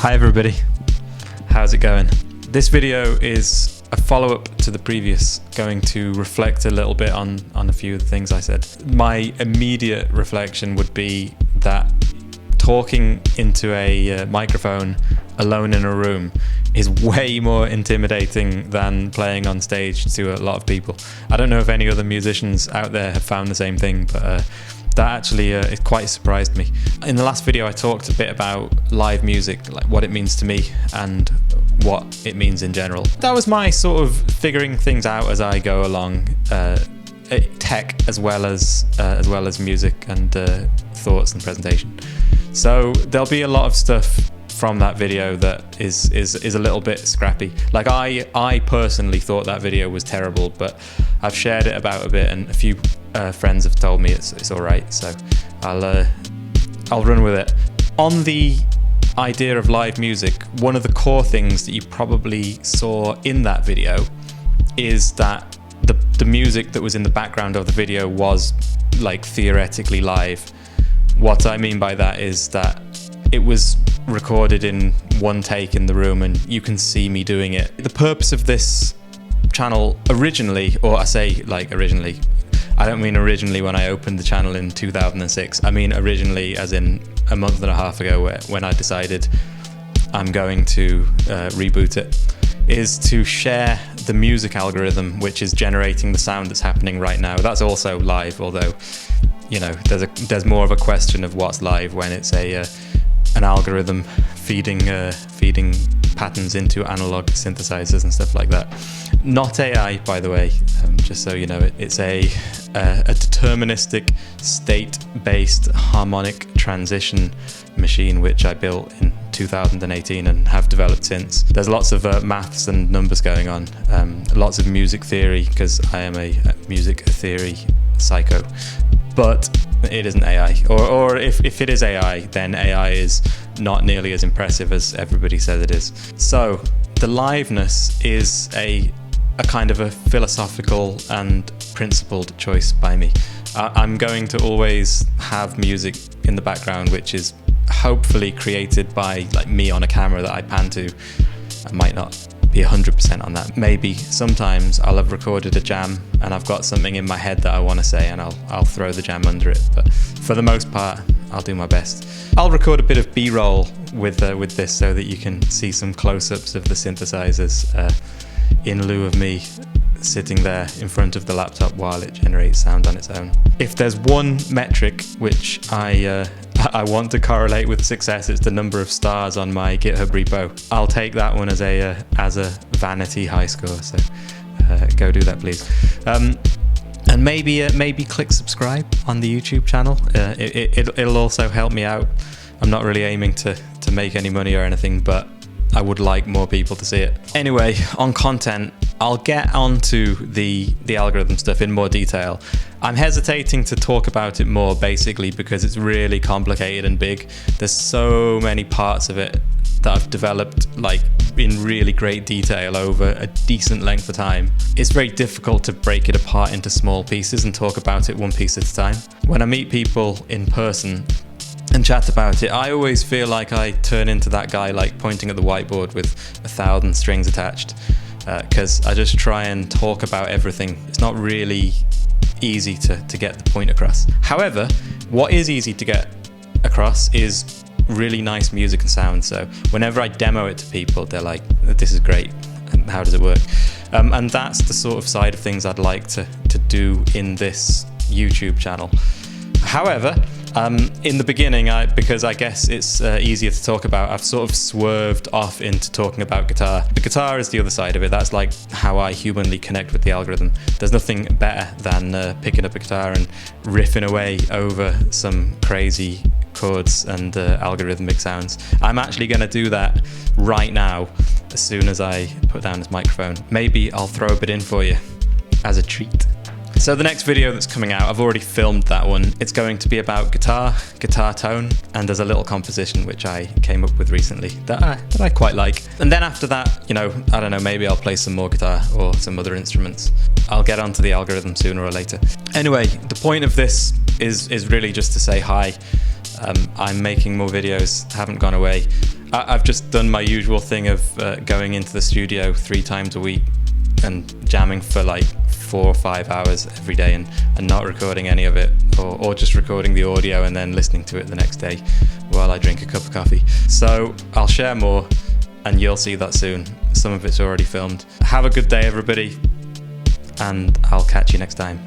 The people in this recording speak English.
Hi everybody, how's it going? This video is a follow-up to the previous, going to reflect a little bit on a few of the things I said. My immediate reflection would be that talking into a microphone alone in a room is way more intimidating than playing on stage to a lot of people. I don't know if any other musicians out there have found the same thing, but that actually it quite surprised me. In the last video I talked a bit about live music, like what it means to me and what it means in general. That was my sort of figuring things out as I go along, tech as well as music and thoughts and presentation. So there'll be a lot of stuff from that video that is a little bit scrappy. Like I personally thought that video was terrible, but I've shared it about a bit and a few friends have told me it's all right, so I'll run with it. On the idea of live music, one of the core things that you probably saw in that video is that the music that was in the background of the video was like theoretically live. What I mean by that is that it was recorded in one take in the room and you can see me doing it. The purpose of this channel originally, or I say like originally, I don't mean originally when I opened the channel in 2006. I mean originally as in a month and a half ago when I decided I'm going to reboot it, is to share the music algorithm which is generating the sound that's happening right now. That's also live, although, you know, there's more of a question of what's live when it's an algorithm feeding patterns into analog synthesizers and stuff like that. Not AI, by the way, just so you know. It's a deterministic state-based harmonic transition machine which I built in 2018 and have developed since. There's lots of maths and numbers going on, lots of music theory, because I am a music theory psycho. But it isn't AI, or if it is AI, then AI is not nearly as impressive as everybody says it is. So the liveness is a kind of a philosophical and principled choice by me. I'm going to always have music in the background which is hopefully created by like me on a camera that I pan to. I might not be 100% on that. Maybe sometimes I'll have recorded a jam and I've got something in my head that I want to say and I'll throw the jam under it, but for the most part I'll do my best. I'll record a bit of B-roll with this so that you can see some close-ups of the synthesizers in lieu of me sitting there in front of the laptop while it generates sound on its own. If there's one metric which I want to correlate with success, it's the number of stars on my GitHub repo. I'll take that one as a vanity high score, so go do that please. And maybe click subscribe on the YouTube channel. It'll also help me out. I'm not really aiming to make any money or anything, but I would like more people to see it. Anyway, on content, I'll get onto the algorithm stuff in more detail. I'm hesitating to talk about it more basically because it's really complicated and big. There's so many parts of it that I've developed like in really great detail over a decent length of time. It's very difficult to break it apart into small pieces and talk about it one piece at a time. When I meet people in person and chat about it, I always feel like I turn into that guy like pointing at the whiteboard with 1,000 strings attached, because I just try and talk about everything. It's not really easy to get the point across. However, what is easy to get across is really nice music and sound. So whenever I demo it to people, they're like, this is great, and how does it work? And that's the sort of side of things I'd like to do in this YouTube channel. However, in the beginning, because I guess it's easier to talk about, I've sort of swerved off into talking about guitar. The guitar is the other side of it. That's like how I humanly connect with the algorithm. There's nothing better than picking up a guitar and riffing away over some crazy chords and algorithmic sounds. I'm actually going to do that right now as soon as I put down this microphone. Maybe I'll throw a bit in for you as a treat. So the next video that's coming out, I've already filmed that one. It's going to be about guitar tone, and there's a little composition which I came up with recently that I quite like. And then after that, you know, I don't know, maybe I'll play some more guitar or some other instruments. I'll get onto the algorithm sooner or later. Anyway, the point of this is really just to say hi. I'm making more videos, haven't gone away. I've just done my usual thing of going into the studio 3 times a week and jamming for like 4 or 5 hours every day and not recording any of it, or just recording the audio and then listening to it the next day while I drink a cup of coffee. So I'll share more and you'll see that soon. Some of it's already filmed. Have a good day, everybody, and I'll catch you next time.